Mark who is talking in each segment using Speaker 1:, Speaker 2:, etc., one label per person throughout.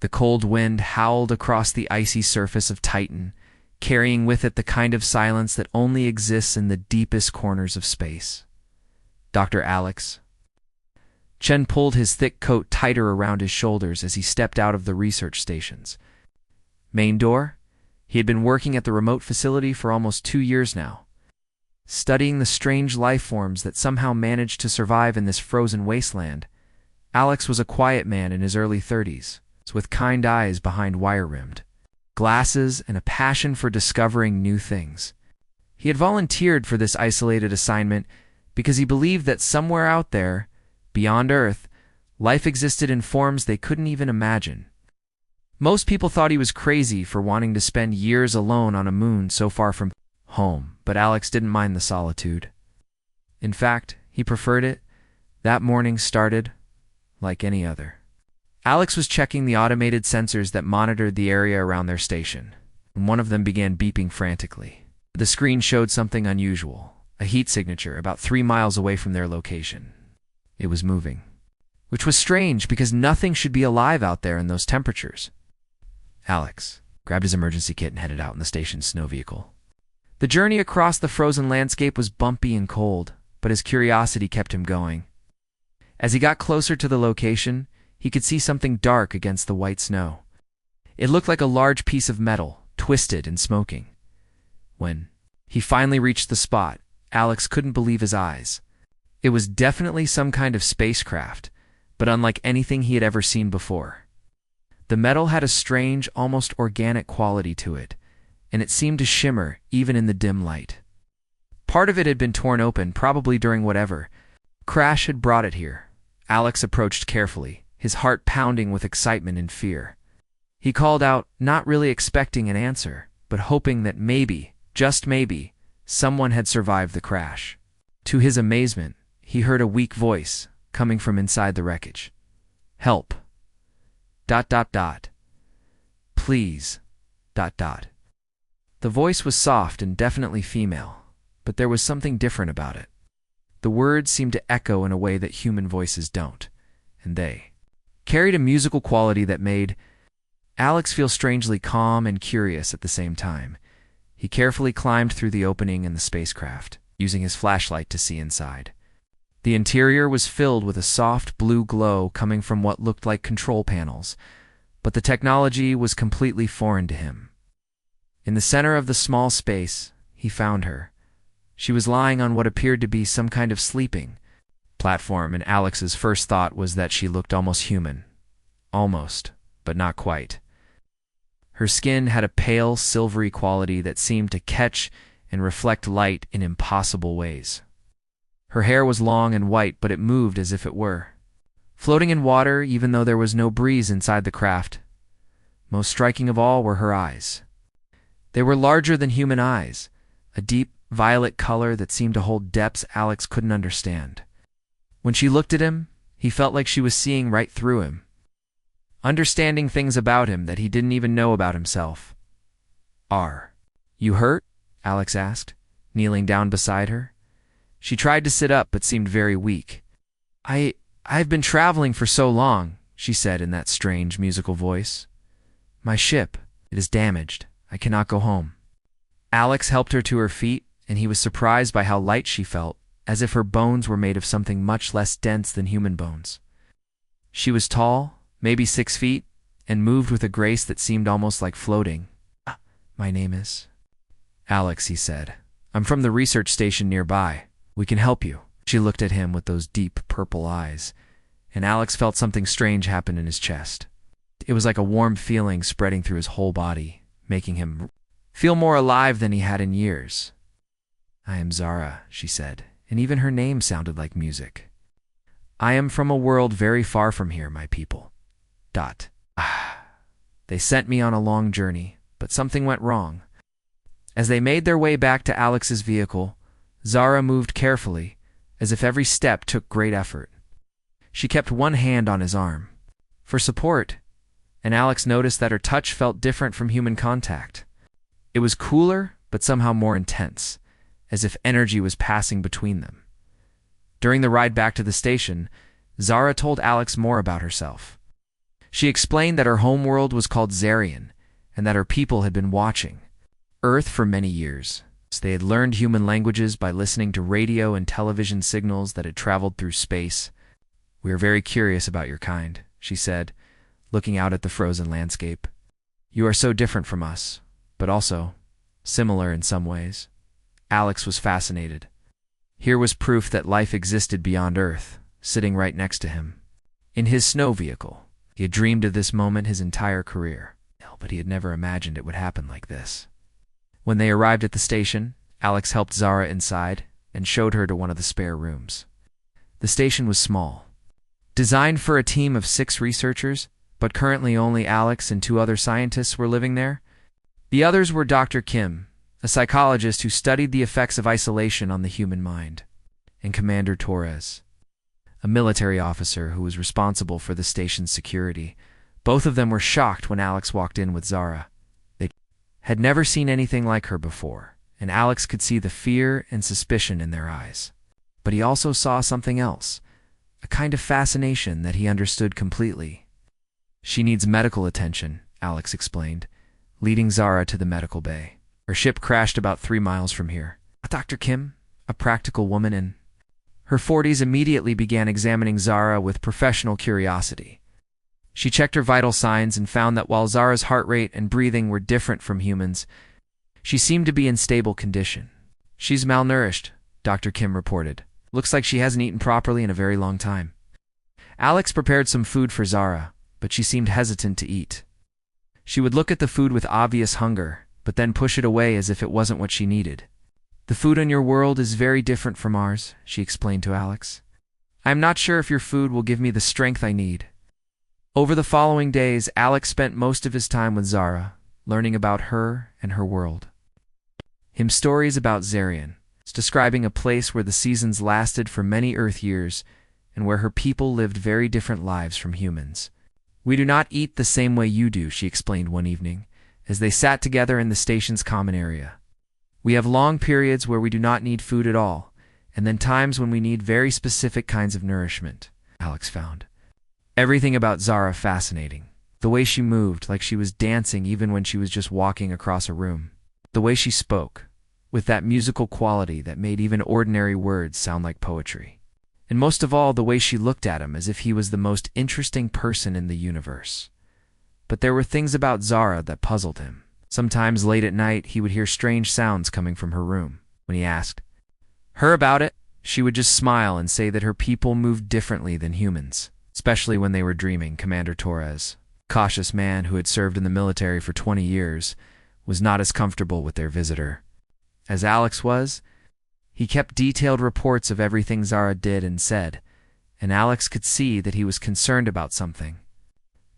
Speaker 1: The cold wind howled across the icy surface of Titan, carrying with it the kind of silence that only exists in the deepest corners of space. "Dr. Alex." Chen pulled his thick coat tighter around his shoulders as he stepped out of the research stations. Main door? He had been working at the remote facility for almost 2 years now, studying the strange life forms that somehow managed to survive in this frozen wasteland. Alex was a quiet man in his early 30s, with kind eyes behind wire-rimmed glasses and a passion for discovering new things. He had volunteered for this isolated assignment because he believed that somewhere out there, beyond Earth, life existed in forms they couldn't even imagine. Most people thought he was crazy for wanting to spend years alone on a moon so far from home, but Alex didn't mind the solitude. In fact, he preferred it. That morning started like any other. Alex was checking the automated sensors that monitored the area around their station, and one of them began beeping frantically. The screen showed something unusual, a heat signature about 3 miles away from their location. It was moving, which was strange because nothing should be alive out there in those temperatures. Alex grabbed his emergency kit and headed out in the station's snow vehicle. The journey across the frozen landscape was bumpy and cold, but his curiosity kept him going. As he got closer to the location, he could see something dark against the white snow. It looked like a large piece of metal, twisted and smoking. When he finally reached the spot, Alex couldn't believe his eyes. It was definitely some kind of spacecraft, but unlike anything he had ever seen before. The metal had a strange, almost organic quality to it, and it seemed to shimmer even in the dim light. Part of it had been torn open, probably during whatever crash had brought it here. Alex approached carefully, his heart pounding with excitement and fear. He called out, not really expecting an answer, but hoping that maybe, just maybe, someone had survived the crash. To his amazement, he heard a weak voice coming from inside the wreckage. "Help. ... Please. ... The voice was soft and definitely female, but there was something different about it. The words seemed to echo in a way that human voices don't, and they carried a musical quality that made Alex feel strangely calm and curious at the same time. He carefully climbed through the opening in the spacecraft, using his flashlight to see inside. The interior was filled with a soft blue glow coming from what looked like control panels, but the technology was completely foreign to him. In the center of the small space, he found her. She was lying on what appeared to be some kind of sleeping platform, and Alex's first thought was that she looked almost human. Almost, but not quite. Her skin had a pale, silvery quality that seemed to catch and reflect light in impossible ways. Her hair was long and white, but it moved as if it were floating in water, even though there was no breeze inside the craft. Most striking of all were her eyes. They were larger than human eyes, a deep violet color that seemed to hold depths Alex couldn't understand. When she looked at him, he felt like she was seeing right through him, understanding things about him that he didn't even know about himself. "Are you hurt?" Alex asked, kneeling down beside her. She tried to sit up but seemed very weak. I've been traveling for so long," she said in that strange musical voice. "My ship, it is damaged. I cannot go home." Alex helped her to her feet, and he was surprised by how light she felt, as if her bones were made of something much less dense than human bones. She was tall, maybe 6 feet, and moved with a grace that seemed almost like floating. "My name is Alex," he said. "I'm from the research station nearby. We can help you." She looked at him with those deep purple eyes, and Alex felt something strange happen in his chest. It was like a warm feeling spreading through his whole body, making him feel more alive than he had in years. "I am Zara," she said, and even her name sounded like music. "I am from a world very far from here, my people. ... They sent me on a long journey, but something went wrong." As they made their way back to Alex's vehicle, Zara moved carefully, as if every step took great effort. She kept one hand on his arm for support, and Alex noticed that her touch felt different from human contact. It was cooler, but somehow more intense, as if energy was passing between them. During the ride back to the station, Zara told Alex more about herself. She explained that her homeworld was called Zarian, and that her people had been watching Earth for many years. They had learned human languages by listening to radio and television signals that had traveled through space. "We are very curious about your kind," she said, looking out at the frozen landscape. "You are so different from us, but also similar in some ways." Alex was fascinated. Here was proof that life existed beyond Earth, sitting right next to him. In his snow vehicle, he had dreamed of this moment his entire career, but he had never imagined it would happen like this. When they arrived at the station, Alex helped Zara inside and showed her to one of the spare rooms. The station was small, designed for a team of 6 researchers, but currently only Alex and 2 other scientists were living there. The others were Dr. Kim, a psychologist who studied the effects of isolation on the human mind, and Commander Torres, a military officer who was responsible for the station's security. Both of them were shocked when Alex walked in with Zara. They had never seen anything like her before, and Alex could see the fear and suspicion in their eyes. But he also saw something else, a kind of fascination that he understood completely. "She needs medical attention," Alex explained, leading Zara to the medical bay. "Her ship crashed about 3 miles from here." Dr. Kim, a practical woman in her 40s, immediately began examining Zara with professional curiosity. She checked her vital signs and found that while Zara's heart rate and breathing were different from humans, she seemed to be in stable condition. "She's malnourished," Dr. Kim reported. "Looks like she hasn't eaten properly in a very long time." Alex prepared some food for Zara, but she seemed hesitant to eat. She would look at the food with obvious hunger, but then push it away as if it wasn't what she needed. "The food in your world is very different from ours," she explained to Alex. "I am not sure if your food will give me the strength I need." Over the following days, Alex spent most of his time with Zara, learning about her and her world. Him stories about Zarian, describing a place where the seasons lasted for many Earth years and where her people lived very different lives from humans. "We do not eat the same way you do," she explained one evening, as they sat together in the station's common area. "We have long periods where we do not need food at all, and then times when we need very specific kinds of nourishment," Alex found. Everything about Zara fascinating. The way she moved, like she was dancing even when she was just walking across a room. The way she spoke, with that musical quality that made even ordinary words sound like poetry. And most of all, the way she looked at him as if he was the most interesting person in the universe. But there were things about Zara that puzzled him. Sometimes late at night, he would hear strange sounds coming from her room. When he asked her about it, she would just smile and say that her people moved differently than humans, especially when they were dreaming. Commander Torres, a cautious man who had served in the military for 20 years, was not as comfortable with their visitor as Alex was. He kept detailed reports of everything Zara did and said, and Alex could see that he was concerned about something.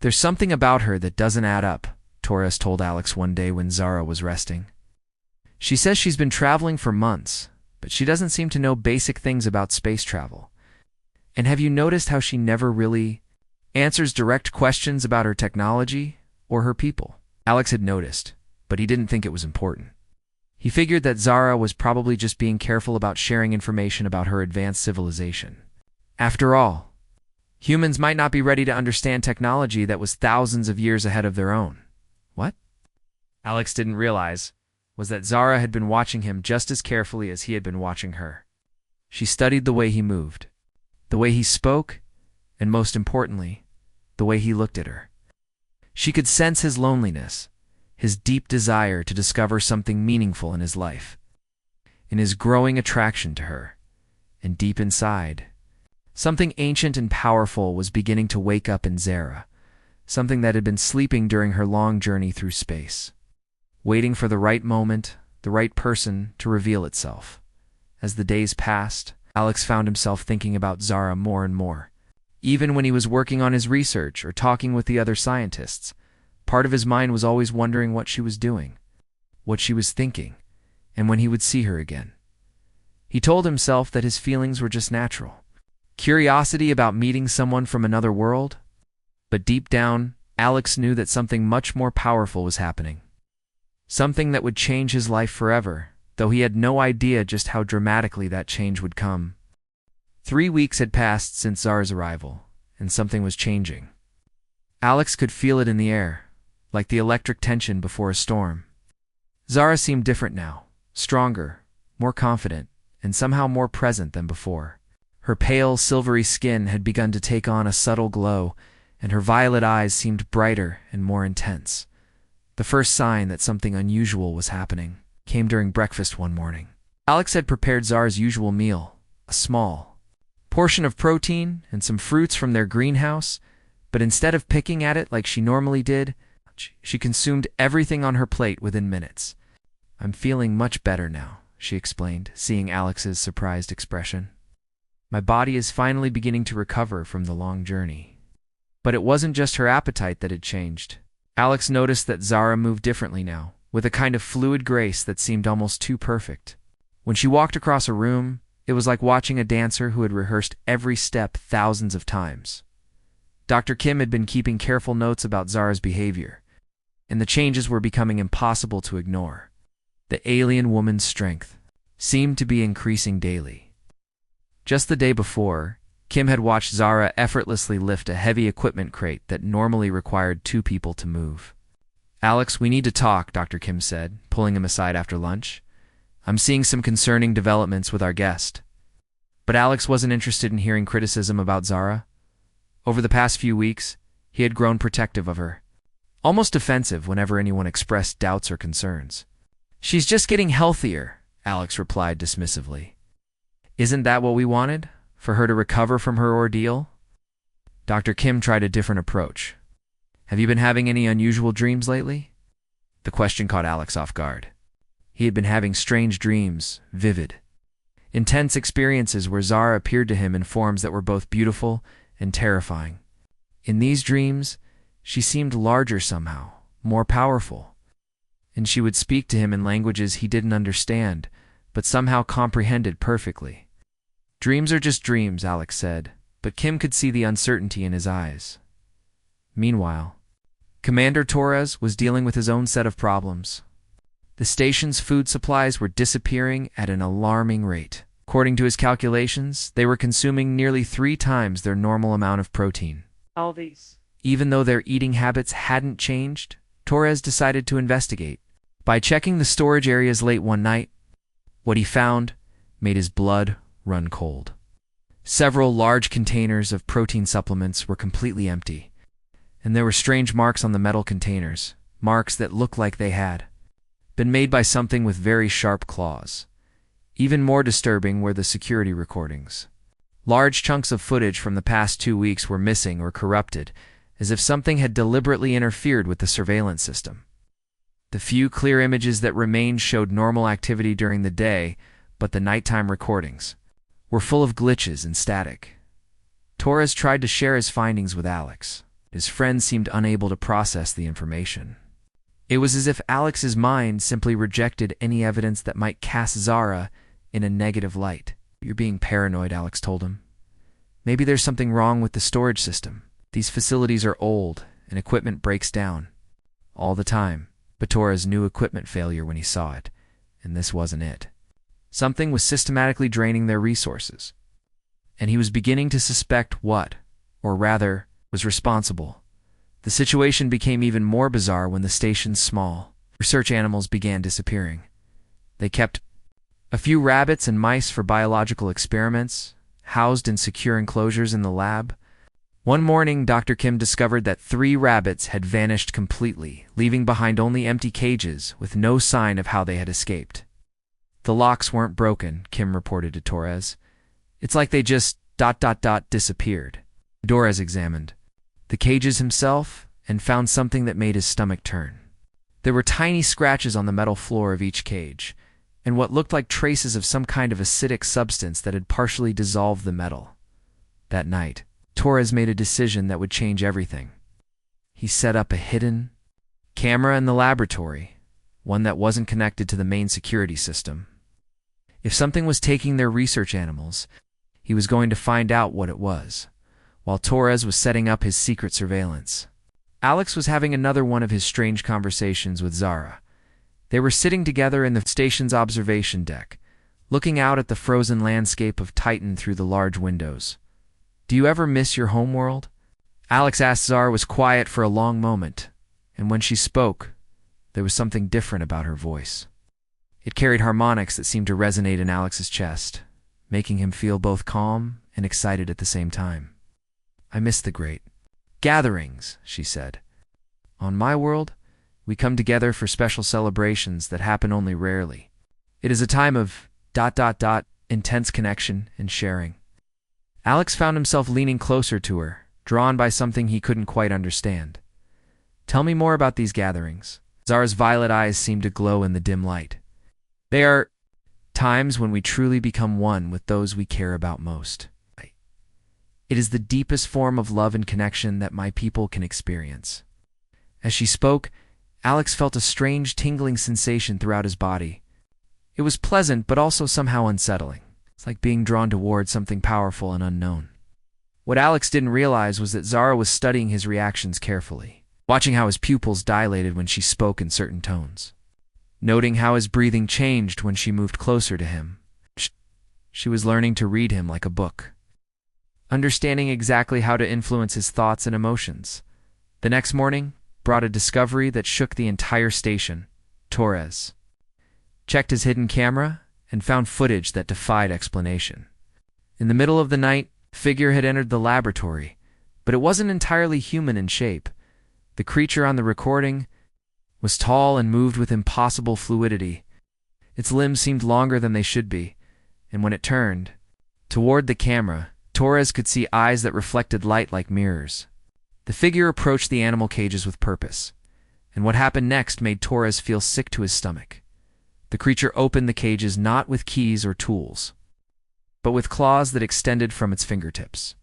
Speaker 1: "There's something about her that doesn't add up," Torres told Alex one day when Zara was resting. "She says she's been traveling for months, but she doesn't seem to know basic things about space travel. And have you noticed how she never really answers direct questions about her technology or her people?" Alex had noticed, but he didn't think it was important. He figured that Zara was probably just being careful about sharing information about her advanced civilization. After all, humans might not be ready to understand technology that was thousands of years ahead of their own. What Alex didn't realize was that Zara had been watching him just as carefully as he had been watching her. She studied the way he moved, the way he spoke, and most importantly, the way he looked at her. She could sense his loneliness, his deep desire to discover something meaningful in his life, in his growing attraction to her. And deep inside, something ancient and powerful was beginning to wake up in Zara, something that had been sleeping during her long journey through space, waiting for the right moment, the right person to reveal itself. As the days passed, Alex found himself thinking about Zara more and more. Even when he was working on his research or talking with the other scientists, part of his mind was always wondering what she was doing, what she was thinking, and when he would see her again. He told himself that his feelings were just natural. Curiosity about meeting someone from another world. But deep down, Alex knew that something much more powerful was happening. Something that would change his life forever, though he had no idea just how dramatically that change would come. 3 weeks had passed since Zara's arrival, and something was changing. Alex could feel it in the air, like the electric tension before a storm. Zara seemed different now, stronger, more confident, and somehow more present than before. Her pale, silvery skin had begun to take on a subtle glow, and her violet eyes seemed brighter and more intense. The first sign that something unusual was happening came during breakfast one morning. Alex had prepared Zara's usual meal, a small portion of protein and some fruits from their greenhouse, but instead of picking at it like she normally did, she consumed everything on her plate within minutes. "I'm feeling much better now," she explained, seeing Alex's surprised expression. "My body is finally beginning to recover from the long journey." But it wasn't just her appetite that had changed. Alex noticed that Zara moved differently now, with a kind of fluid grace that seemed almost too perfect. When she walked across a room, it was like watching a dancer who had rehearsed every step thousands of times. Dr. Kim had been keeping careful notes about Zara's behavior, and the changes were becoming impossible to ignore. The alien woman's strength seemed to be increasing daily. Just the day before, Kim had watched Zara effortlessly lift a heavy equipment crate that normally required 2 people to move. "Alex, we need to talk," Dr. Kim said, pulling him aside after lunch. "I'm seeing some concerning developments with our guest." But Alex wasn't interested in hearing criticism about Zara. Over the past few weeks, he had grown protective of her, almost defensive whenever anyone expressed doubts or concerns. "She's just getting healthier," Alex replied dismissively. "Isn't that what we wanted? For her to recover from her ordeal?" Dr. Kim tried a different approach. "Have you been having any unusual dreams lately?" The question caught Alex off guard. He had been having strange dreams, vivid, intense experiences where Zara appeared to him in forms that were both beautiful and terrifying. In these dreams, she seemed larger somehow, more powerful, and she would speak to him in languages he didn't understand, but somehow comprehended perfectly. "Dreams are just dreams," Alex said, but Kim could see the uncertainty in his eyes. Meanwhile, Commander Torres was dealing with his own set of problems. The station's food supplies were disappearing at an alarming rate. According to his calculations, they were consuming nearly 3 times their normal amount of protein. Even though their eating habits hadn't changed, Torres decided to investigate. By checking the storage areas late one night, what he found made his blood run cold. Several large containers of protein supplements were completely empty, and there were strange marks on the metal containers, marks that looked like they had been made by something with very sharp claws. Even more disturbing were the security recordings. Large chunks of footage from the past 2 weeks were missing or corrupted, as if something had deliberately interfered with the surveillance system. The few clear images that remained showed normal activity during the day, but the nighttime recordings were full of glitches and static. Torres tried to share his findings with Alex. His friend seemed unable to process the information. It was as if Alex's mind simply rejected any evidence that might cast Zara in a negative light. "You're being paranoid," Alex told him. "Maybe there's something wrong with the storage system. These facilities are old, and equipment breaks down all the time." But Torres knew equipment failure when he saw it, and this wasn't it. Something was systematically draining their resources, and he was beginning to suspect what, or rather, was responsible. The situation became even more bizarre when the station's small research animals began disappearing. They kept a few rabbits and mice for biological experiments, housed in secure enclosures in the lab. One morning, Dr. Kim discovered that 3 rabbits had vanished completely, leaving behind only empty cages with no sign of how they had escaped. "The locks weren't broken," Kim reported to Torres. "It's like they just ... disappeared." Torres examined the cages himself and found something that made his stomach turn. There were tiny scratches on the metal floor of each cage, and what looked like traces of some kind of acidic substance that had partially dissolved the metal. That night, Torres made a decision that would change everything. He set up a hidden camera in the laboratory, one that wasn't connected to the main security system. If something was taking their research animals, he was going to find out what it was, while Torres was setting up his secret surveillance. Alex was having another one of his strange conversations with Zara. They were sitting together in the station's observation deck, looking out at the frozen landscape of Titan through the large windows. "Do you ever miss your homeworld?" Alex asked. Zara was quiet for a long moment, and when she spoke, there was something different about her voice. It carried harmonics that seemed to resonate in Alex's chest, making him feel both calm and excited at the same time. "I miss the great gatherings," she said. "On my world, we come together for special celebrations that happen only rarely. It is a time of ... intense connection and sharing." Alex found himself leaning closer to her, drawn by something he couldn't quite understand. "Tell me more about these gatherings." Zara's violet eyes seemed to glow in the dim light. "They are times when we truly become one with those we care about most. It is the deepest form of love and connection that my people can experience." As she spoke, Alex felt a strange tingling sensation throughout his body. It was pleasant, but also somehow unsettling. It's like being drawn toward something powerful and unknown. What Alex didn't realize was that Zara was studying his reactions carefully, watching how his pupils dilated when she spoke in certain tones, noting how his breathing changed when she moved closer to him. She was learning to read him like a book, understanding exactly how to influence his thoughts and emotions. The next morning brought a discovery that shook the entire station. Torres checked his hidden camera and found footage that defied explanation. In the middle of the night, a figure had entered the laboratory, but it wasn't entirely human in shape. The creature on the recording was tall and moved with impossible fluidity. Its limbs seemed longer than they should be, and when it turned toward the camera, Torres could see eyes that reflected light like mirrors. The figure approached the animal cages with purpose, and what happened next made Torres feel sick to his stomach. The creature opened the cages not with keys or tools, but with claws that extended from its fingertips.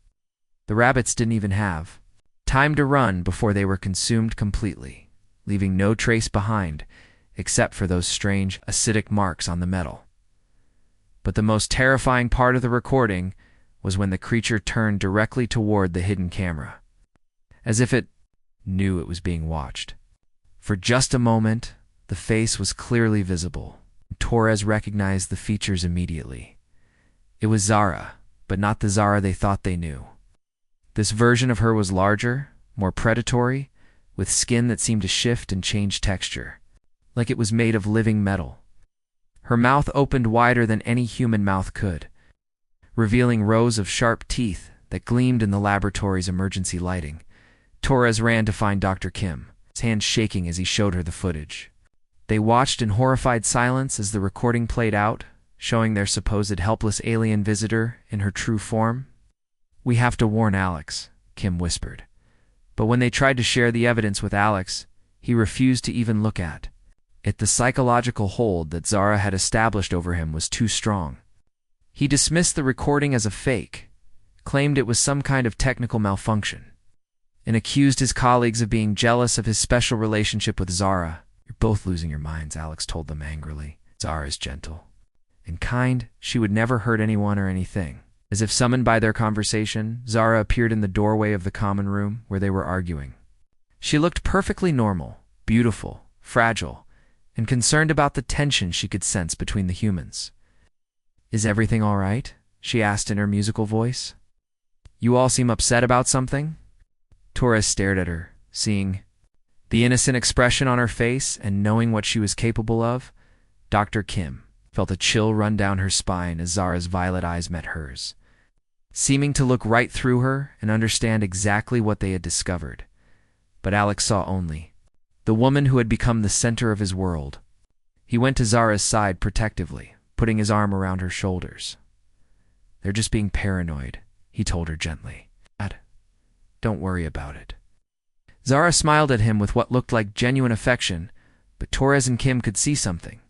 Speaker 1: The rabbits didn't even have time to run before they were consumed completely, leaving no trace behind except for those strange, acidic marks on the metal. But the most terrifying part of the recording was when the creature turned directly toward the hidden camera, as if it knew it was being watched. For just a moment, the face was clearly visible. Torres recognized the features immediately. It was Zara, but not the Zara they thought they knew. This version of her was larger, more predatory, with skin that seemed to shift and change texture, like it was made of living metal. Her mouth opened wider than any human mouth could, revealing rows of sharp teeth that gleamed in the laboratory's emergency lighting. Torres ran to find Dr. Kim, his hand shaking as he showed her the footage. They watched in horrified silence as the recording played out, showing their supposed helpless alien visitor in her true form. "We have to warn Alex," Kim whispered. But when they tried to share the evidence with Alex, he refused to even look at it. The psychological hold that Zara had established over him was too strong. He dismissed the recording as a fake, claimed it was some kind of technical malfunction, and accused his colleagues of being jealous of his special relationship with Zara. "You're both losing your minds," Alex told them angrily. "Zara is gentle and kind. She would never hurt anyone or anything." As if summoned by their conversation, Zara appeared in the doorway of the common room where they were arguing. She looked perfectly normal, beautiful, fragile, and concerned about the tension she could sense between the humans. "Is everything all right?" she asked in her musical voice. "You all seem upset about something?" Torres stared at her, seeing the innocent expression on her face and knowing what she was capable of. Dr. Kim felt a chill run down her spine as Zara's violet eyes met hers, seeming to look right through her and understand exactly what they had discovered. But Alex saw only the woman who had become the center of his world. He went to Zara's side protectively, putting his arm around her shoulders. "They're just being paranoid," he told her gently. "Don't worry about it." Zara smiled at him with what looked like genuine affection, but Torres and Kim could see something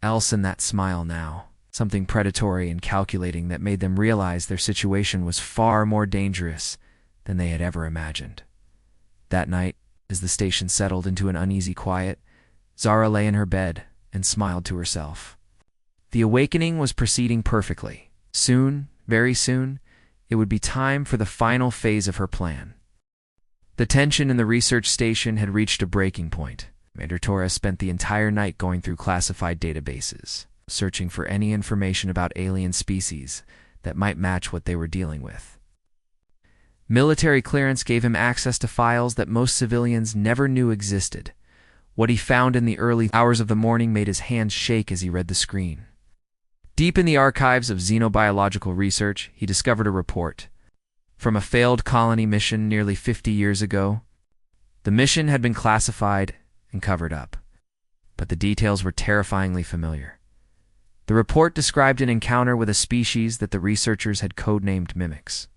Speaker 1: else in that smile now, something predatory and calculating that made them realize their situation was far more dangerous than they had ever imagined. That night, as the station settled into an uneasy quiet, Zara lay in her bed and smiled to herself. The awakening was proceeding perfectly. Soon, very soon, it would be time for the final phase of her plan. The tension in the research station had reached a breaking point. Commander Torres spent the entire night going through classified databases, searching for any information about alien species that might match what they were dealing with. Military clearance gave him access to files that most civilians never knew existed. What he found in the early hours of the morning made his hands shake as he read the screen. Deep in the archives of xenobiological research, he discovered a report from a failed colony mission nearly 50 years ago. The mission had been classified and covered up, but the details were terrifyingly familiar. The report described an encounter with a species that the researchers had codenamed mimics.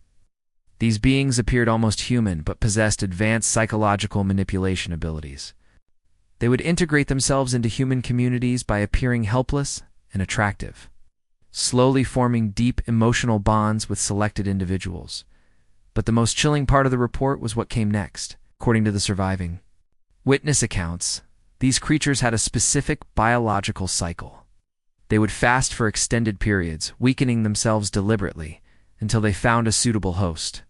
Speaker 1: These beings appeared almost human, but possessed advanced psychological manipulation abilities. They would integrate themselves into human communities by appearing helpless and attractive, slowly forming deep emotional bonds with selected individuals. But the most chilling part of the report was what came next. According to the surviving witness accounts, these creatures had a specific biological cycle. They would fast for extended periods, weakening themselves deliberately until they found a suitable host.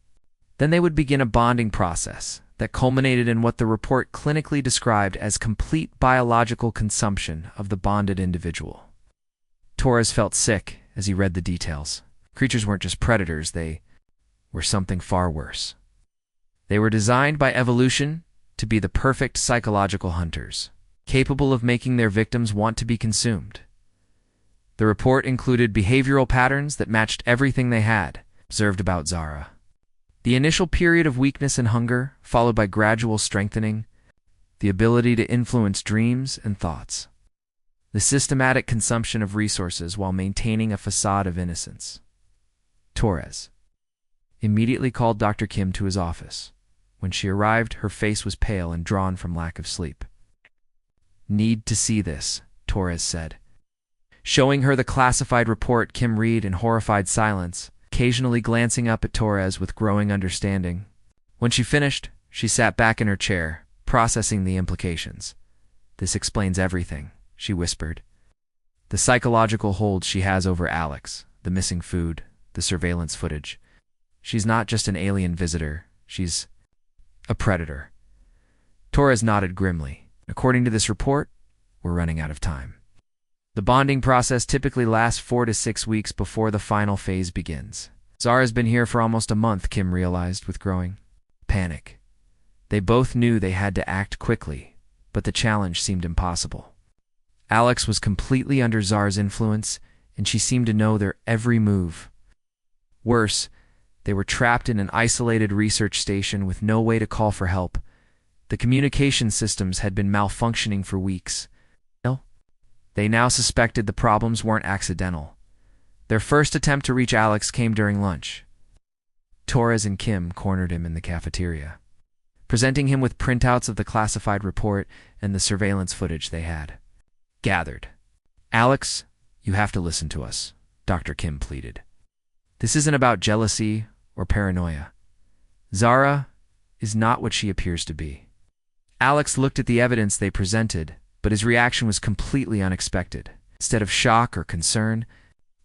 Speaker 1: Then they would begin a bonding process that culminated in what the report clinically described as complete biological consumption of the bonded individual. Torres felt sick as he read the details. Creatures weren't just predators, they were something far worse. They were designed by evolution to be the perfect psychological hunters, capable of making their victims want to be consumed. The report included behavioral patterns that matched everything they had observed about Zara. The initial period of weakness and hunger, followed by gradual strengthening, the ability to influence dreams and thoughts, the systematic consumption of resources while maintaining a facade of innocence. Torres immediately called Dr. Kim to his office. When she arrived, her face was pale and drawn from lack of sleep. "Need to see this," Torres said. Showing her the classified report, Kim read in horrified silence, occasionally glancing up at Torres with growing understanding. When she finished, she sat back in her chair, processing the implications. "This explains everything," she whispered. "The psychological hold she has over Alex, the missing food, the surveillance footage. She's not just an alien visitor, she's a predator." Torres nodded grimly. "According to this report, we're running out of time." The bonding process typically lasts 4 to 6 weeks before the final phase begins. Zara's been here for almost a month, Kim realized with growing panic. They both knew they had to act quickly, but the challenge seemed impossible. Alex was completely under Zara's influence, and she seemed to know their every move. Worse, they were trapped in an isolated research station with no way to call for help. The communication systems had been malfunctioning for weeks. They now suspected the problems weren't accidental. Their first attempt to reach Alex came during lunch. Torres and Kim cornered him in the cafeteria, presenting him with printouts of the classified report and the surveillance footage they had gathered. "Alex, you have to listen to us," Dr. Kim pleaded. "This isn't about jealousy or paranoia. Zara is not what she appears to be." Alex looked at the evidence they presented, but his reaction was completely unexpected. Instead of shock or concern,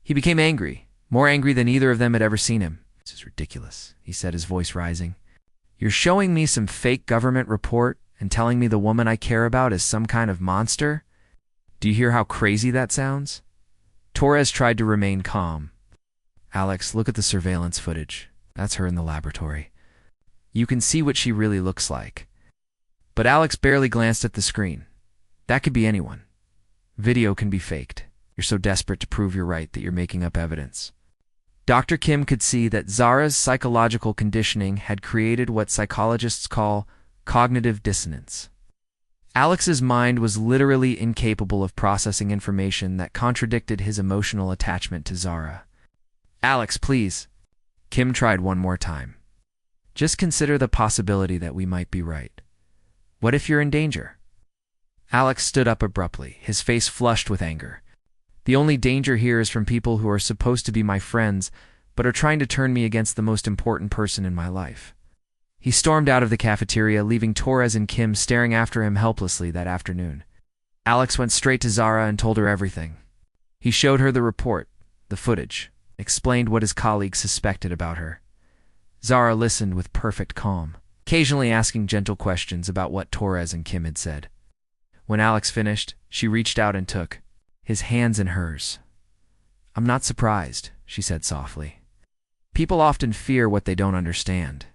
Speaker 1: he became angry, more angry than either of them had ever seen him. "This is ridiculous," he said, his voice rising. "You're showing me some fake government report and telling me the woman I care about is some kind of monster? Do you hear how crazy that sounds?" Torres tried to remain calm. "Alex, look at the surveillance footage. That's her in the laboratory. You can see what she really looks like." But Alex barely glanced at the screen. "That could be anyone. Video can be faked. You're so desperate to prove you're right that you're making up evidence." Dr. Kim could see that Zara's psychological conditioning had created what psychologists call cognitive dissonance. Alex's mind was literally incapable of processing information that contradicted his emotional attachment to Zara. "Alex, please." Kim tried one more time. "Just consider the possibility that we might be right. What if you're in danger?" Alex stood up abruptly, his face flushed with anger. "The only danger here is from people who are supposed to be my friends, but are trying to turn me against the most important person in my life." He stormed out of the cafeteria, leaving Torres and Kim staring after him helplessly that afternoon. Alex went straight to Zara and told her everything. He showed her the report, the footage, explained what his colleagues suspected about her. Zara listened with perfect calm, occasionally asking gentle questions about what Torres and Kim had said. When Alex finished, she reached out and took his hands in hers. "I'm not surprised," she said softly. "People often fear what they don't understand.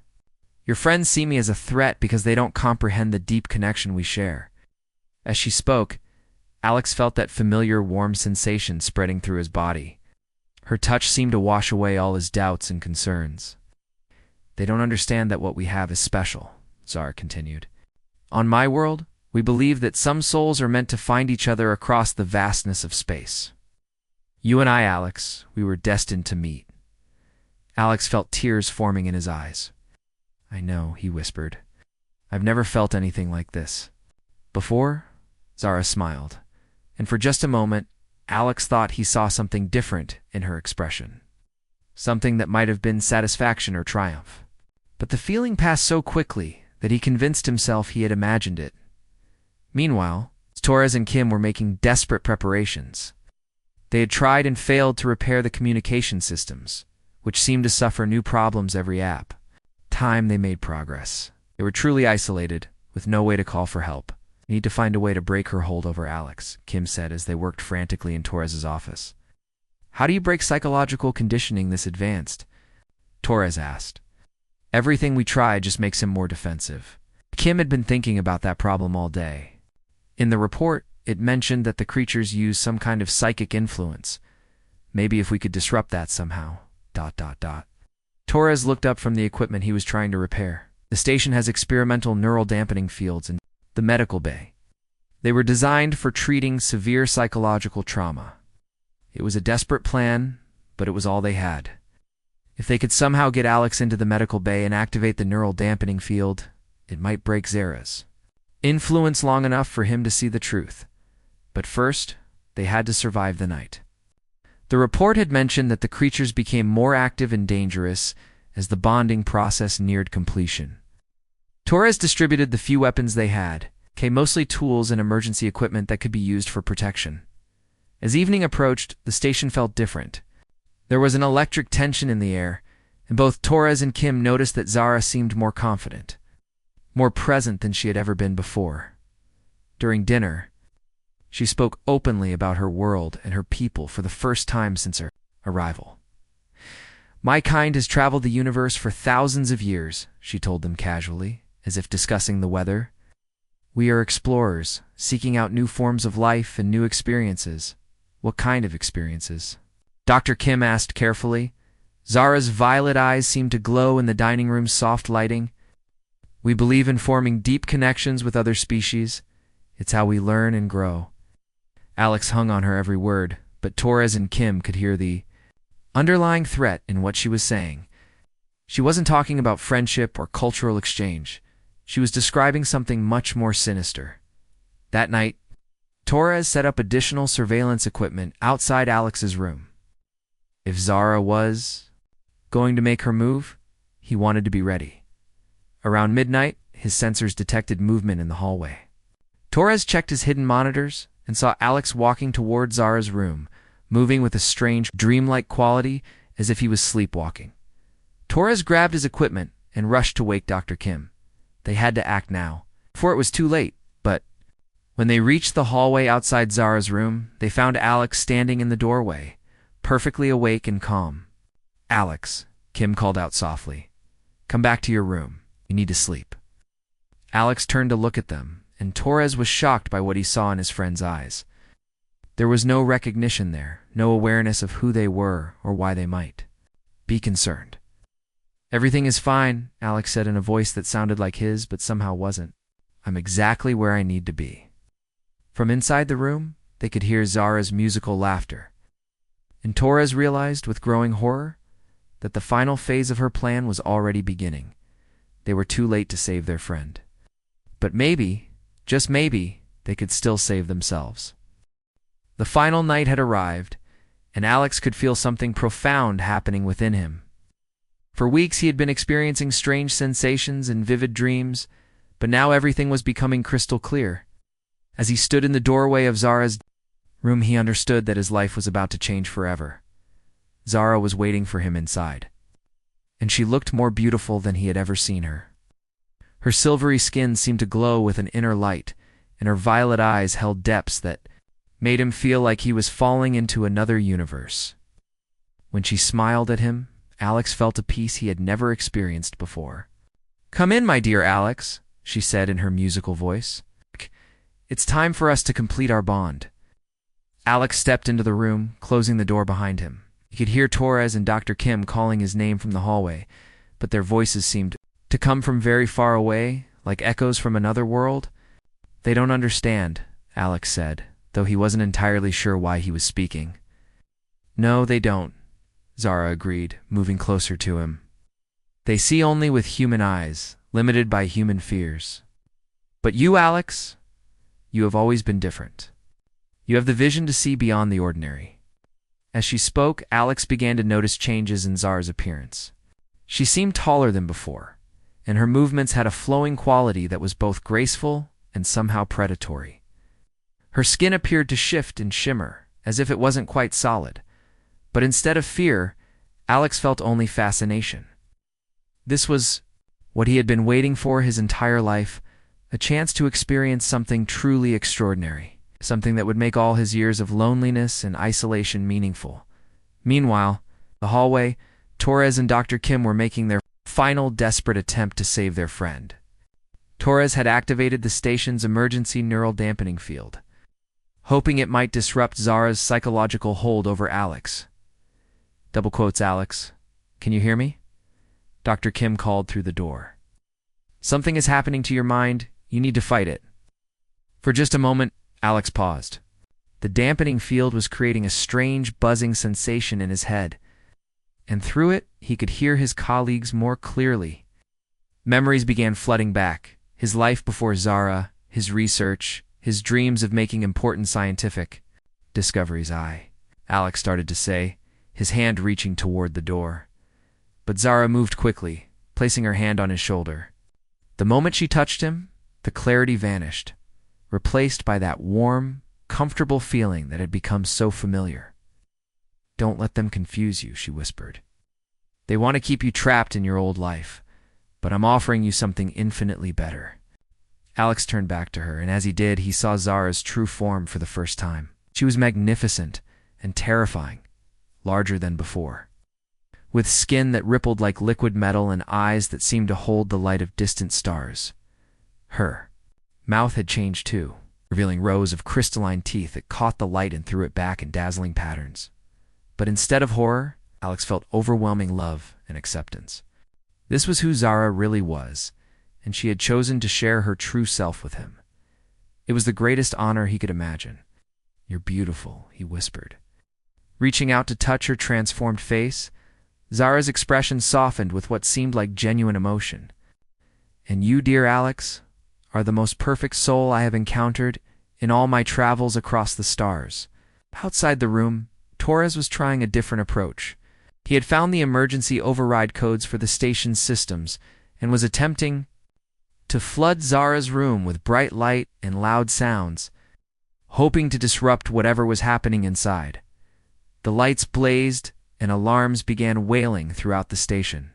Speaker 1: Your friends see me as a threat because they don't comprehend the deep connection we share." As she spoke, Alex felt that familiar warm sensation spreading through his body. Her touch seemed to wash away all his doubts and concerns. "They don't understand that what we have is special," Zara continued. "On my world, we believe that some souls are meant to find each other across the vastness of space. You and I, Alex, we were destined to meet." Alex felt tears forming in his eyes. "I know," he whispered. "I've never felt anything like this before." Zara smiled, and for just a moment, Alex thought he saw something different in her expression. Something that might have been satisfaction or triumph. But the feeling passed so quickly that he convinced himself he had imagined it. Meanwhile, Torres and Kim were making desperate preparations. They had tried and failed to repair the communication systems, which seemed to suffer new problems every app. Time they made progress. They were truly isolated, with no way to call for help. "We need to find a way to break her hold over Alex," Kim said as they worked frantically in Torres's office. "How do you break psychological conditioning this advanced?" Torres asked. "Everything we try just makes him more defensive." Kim had been thinking about that problem all day. In the report, it mentioned that the creatures use some kind of psychic influence. Maybe if we could disrupt that somehow. ... Torres looked up from the equipment he was trying to repair. "The station has experimental neural dampening fields in the medical bay. They were designed for treating severe psychological trauma. It was a desperate plan, but it was all they had. If they could somehow get Alex into the medical bay and activate the neural dampening field, it might break Zara's influence long enough for him to see the truth. But first, they had to survive the night." The report had mentioned that the creatures became more active and dangerous as the bonding process neared completion. Torres distributed the few weapons they had, mostly tools and emergency equipment that could be used for protection. As evening approached, the station felt different. There was an electric tension in the air, and both Torres and Kim noticed that Zara seemed more confident, more present than she had ever been before. During dinner, she spoke openly about her world and her people for the first time since her arrival. "My kind has traveled the universe for thousands of years," she told them casually, as if discussing the weather. "We are explorers, seeking out new forms of life and new experiences." "What kind of experiences?" Dr. Kim asked carefully. Zara's violet eyes seemed to glow in the dining room's soft lighting. "We believe in forming deep connections with other species. It's how we learn and grow." Alex hung on her every word, but Torres and Kim could hear the underlying threat in what she was saying. She wasn't talking about friendship or cultural exchange. She was describing something much more sinister. That night, Torres set up additional surveillance equipment outside Alex's room. If Zara was going to make her move, he wanted to be ready. Around midnight, his sensors detected movement in the hallway. Torres checked his hidden monitors and saw Alex walking toward Zara's room, moving with a strange, dreamlike quality as if he was sleepwalking. Torres grabbed his equipment and rushed to wake Dr. Kim. They had to act now, before it was too late, but when they reached the hallway outside Zara's room, they found Alex standing in the doorway, perfectly awake and calm. "Alex," Kim called out softly, "come back to your room. You need to sleep." Alex turned to look at them, and Torres was shocked by what he saw in his friend's eyes. There was no recognition there, no awareness of who they were or why they might be concerned. "Everything is fine," Alex said in a voice that sounded like his but somehow wasn't. "I'm exactly where I need to be." From inside the room, they could hear Zara's musical laughter. And Torres realized with growing horror that the final phase of her plan was already beginning. They were too late to save their friend. But maybe, just maybe, they could still save themselves. The final night had arrived, and Alex could feel something profound happening within him. For weeks he had been experiencing strange sensations and vivid dreams, but now everything was becoming crystal clear. As he stood in the doorway of Zara's room, he understood that his life was about to change forever. Zara was waiting for him inside, and she looked more beautiful than he had ever seen her. Her silvery skin seemed to glow with an inner light, and her violet eyes held depths that made him feel like he was falling into another universe. When she smiled at him, Alex felt a peace he had never experienced before. "Come in, my dear Alex," she said in her musical voice. "It's time for us to complete our bond." Alex stepped into the room, closing the door behind him. He could hear Torres and Dr. Kim calling his name from the hallway, but their voices seemed to come from very far away, like echoes from another world. "They don't understand," Alex said, though he wasn't entirely sure why he was speaking. "No, they don't," Zara agreed, moving closer to him. "They see only with human eyes, limited by human fears. But you, Alex, you have always been different. You have the vision to see beyond the ordinary." As she spoke, Alex began to notice changes in Zara's appearance. She seemed taller than before, and her movements had a flowing quality that was both graceful and somehow predatory. Her skin appeared to shift and shimmer, as if it wasn't quite solid. But instead of fear, Alex felt only fascination. This was what he had been waiting for his entire life, a chance to experience something truly extraordinary, something that would make all his years of loneliness and isolation meaningful. Meanwhile, the hallway, Torres and Dr. Kim were making their final desperate attempt to save their friend. Torres had activated the station's emergency neural dampening field, hoping it might disrupt Zara's psychological hold over Alex. Double quotes, "Alex, can you hear me?" Dr. Kim called through the door. "Something is happening to your mind. You need to fight it." For just a moment, Alex paused. The dampening field was creating a strange buzzing sensation in his head, and through it, he could hear his colleagues more clearly. Memories began flooding back, his life before Zara, his research, his dreams of making important scientific discoveries. Alex started to say, his hand reaching toward the door. But Zara moved quickly, placing her hand on his shoulder. The moment she touched him, the clarity vanished, replaced by that warm, comfortable feeling that had become so familiar. "Don't let them confuse you," she whispered. "They want to keep you trapped in your old life, but I'm offering you something infinitely better." Alex turned back to her, and as he did, he saw Zara's true form for the first time. She was magnificent and terrifying, larger than before, with skin that rippled like liquid metal and eyes that seemed to hold the light of distant stars. Her mouth had changed too, revealing rows of crystalline teeth that caught the light and threw it back in dazzling patterns. But instead of horror, Alex felt overwhelming love and acceptance. This was who Zara really was, and she had chosen to share her true self with him. It was the greatest honor he could imagine. "You're beautiful," he whispered. Reaching out to touch her transformed face, Zara's expression softened with what seemed like genuine emotion. "And you, dear Alex, are the most perfect soul I have encountered in all my travels across the stars." Outside the room, Torres was trying a different approach. He had found the emergency override codes for the station's systems and was attempting to flood Zara's room with bright light and loud sounds, hoping to disrupt whatever was happening inside. The lights blazed, and alarms began wailing throughout the station.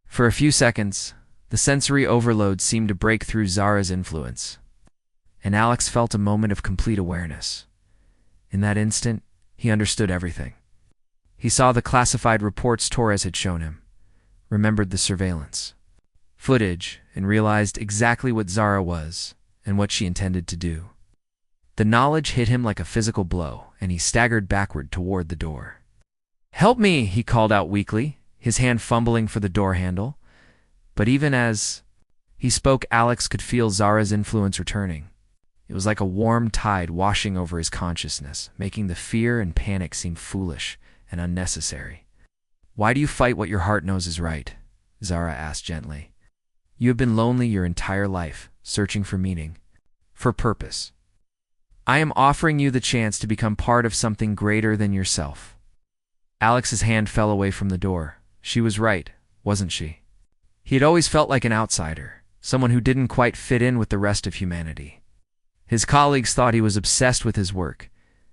Speaker 1: For a few seconds, the sensory overload seemed to break through Zara's influence, and Alex felt a moment of complete awareness. In that instant, he understood everything. He saw the classified reports Torres had shown him, remembered the surveillance footage, and realized exactly what Zara was and what she intended to do. The knowledge hit him like a physical blow, and he staggered backward toward the door. "Help me," he called out weakly, his hand fumbling for the door handle. But even as he spoke, Alex could feel Zara's influence returning. It was like a warm tide washing over his consciousness, making the fear and panic seem foolish and unnecessary. "Why do you fight what your heart knows is right?" Zara asked gently. "You have been lonely your entire life, searching for meaning, for purpose. I am offering you the chance to become part of something greater than yourself." Alex's hand fell away from the door. She was right, wasn't she? He had always felt like an outsider, someone who didn't quite fit in with the rest of humanity. His colleagues thought he was obsessed with his work.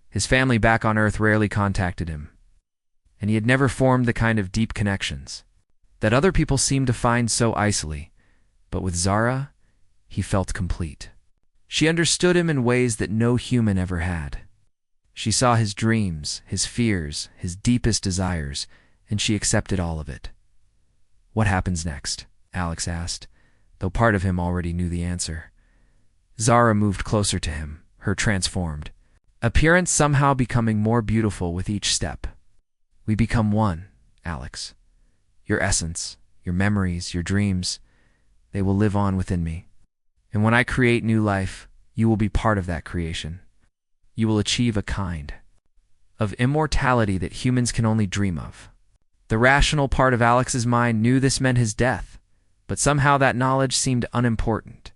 Speaker 1: His family back on Earth rarely contacted him, and he had never formed the kind of deep connections that other people seemed to find so isolating. But with Zara, he felt complete. She understood him in ways that no human ever had. She saw his dreams, his fears, his deepest desires, and she accepted all of it. "What happens next?" Alex asked, though part of him already knew the answer. Zara moved closer to him, her transformed appearance somehow becoming more beautiful with each step. We become one, Alex. Your essence, your memories, your dreams, they will live on within me. And when I create new life, you will be part of that creation. You will achieve a kind of immortality that humans can only dream of. The rational part of Alex's mind knew this meant his death, but somehow that knowledge seemed unimportant.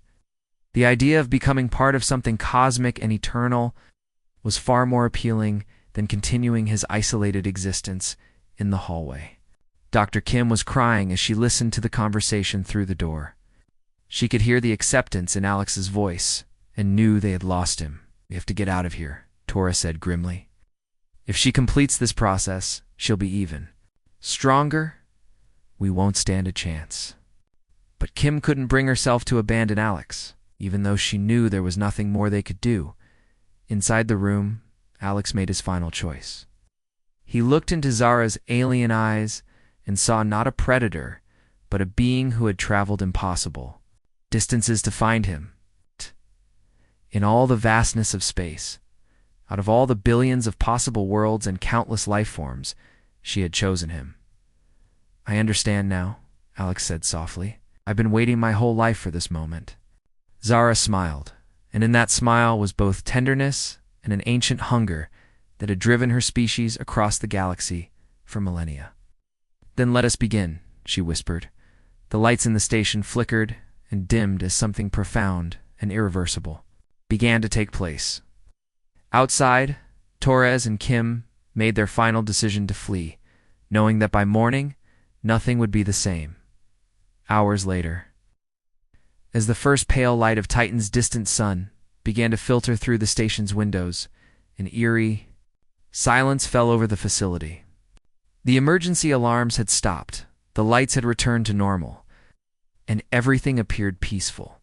Speaker 1: The idea of becoming part of something cosmic and eternal was far more appealing than continuing his isolated existence in the hallway. Dr. Kim was crying as she listened to the conversation through the door. She could hear the acceptance in Alex's voice and knew they had lost him. "We have to get out of here," Tora said grimly. "If she completes this process, she'll be even stronger. We won't stand a chance." But Kim couldn't bring herself to abandon Alex, even though she knew there was nothing more they could do. Inside the room, Alex made his final choice. He looked into Zara's alien eyes and saw not a predator, but a being who had traveled impossible distances to find him. In all the vastness of space, out of all the billions of possible worlds and countless life forms, she had chosen him. "I understand now," Alex said softly. "I've been waiting my whole life for this moment." Zara smiled, and in that smile was both tenderness and an ancient hunger that had driven her species across the galaxy for millennia. "Then let us begin," she whispered. The lights in the station flickered and dimmed as something profound and irreversible began to take place. Outside, Torres and Kim made their final decision to flee, knowing that by morning, nothing would be the same. Hours later, as the first pale light of Titan's distant sun began to filter through the station's windows, an eerie silence fell over the facility. The emergency alarms had stopped, the lights had returned to normal, and everything appeared peaceful.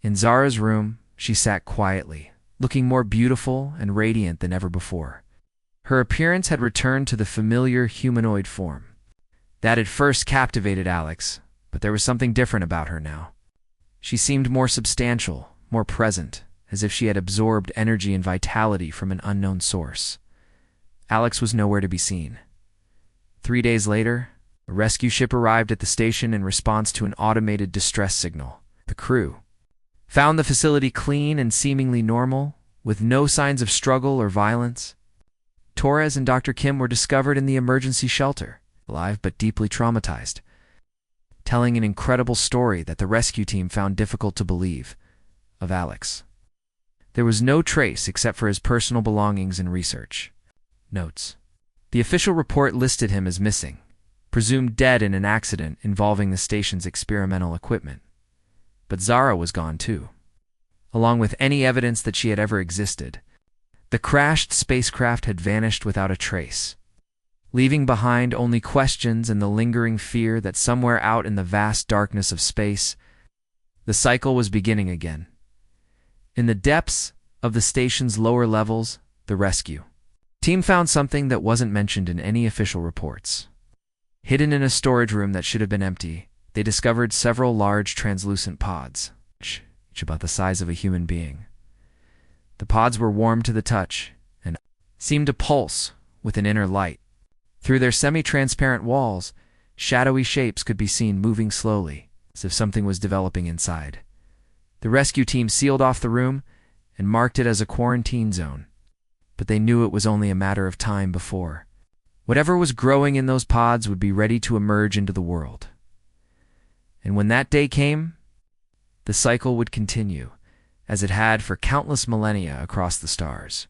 Speaker 1: In Zara's room, she sat quietly, looking more beautiful and radiant than ever before. Her appearance had returned to the familiar humanoid form. That had first captivated Alex, but there was something different about her now. She seemed more substantial, more present, as if she had absorbed energy and vitality from an unknown source. Alex was nowhere to be seen. 3 days later, a rescue ship arrived at the station in response to an automated distress signal. The crew found the facility clean and seemingly normal, with no signs of struggle or violence. Torres and Dr. Kim were discovered in the emergency shelter, alive but deeply traumatized, telling an incredible story that the rescue team found difficult to believe, of Alex. There was no trace except for his personal belongings and research notes. The official report listed him as missing, presumed dead in an accident involving the station's experimental equipment. But Zara was gone too, along with any evidence that she had ever existed. The crashed spacecraft had vanished without a trace, leaving behind only questions and the lingering fear that somewhere out in the vast darkness of space, the cycle was beginning again. In the depths of the station's lower levels, the rescue team found something that wasn't mentioned in any official reports. Hidden in a storage room that should have been empty, they discovered several large translucent pods, each about the size of a human being. The pods were warm to the touch and seemed to pulse with an inner light. Through their semi-transparent walls, shadowy shapes could be seen moving slowly, as if something was developing inside. The rescue team sealed off the room and marked it as a quarantine zone, but they knew it was only a matter of time before whatever was growing in those pods would be ready to emerge into the world. And when that day came, the cycle would continue, as it had for countless millennia across the stars.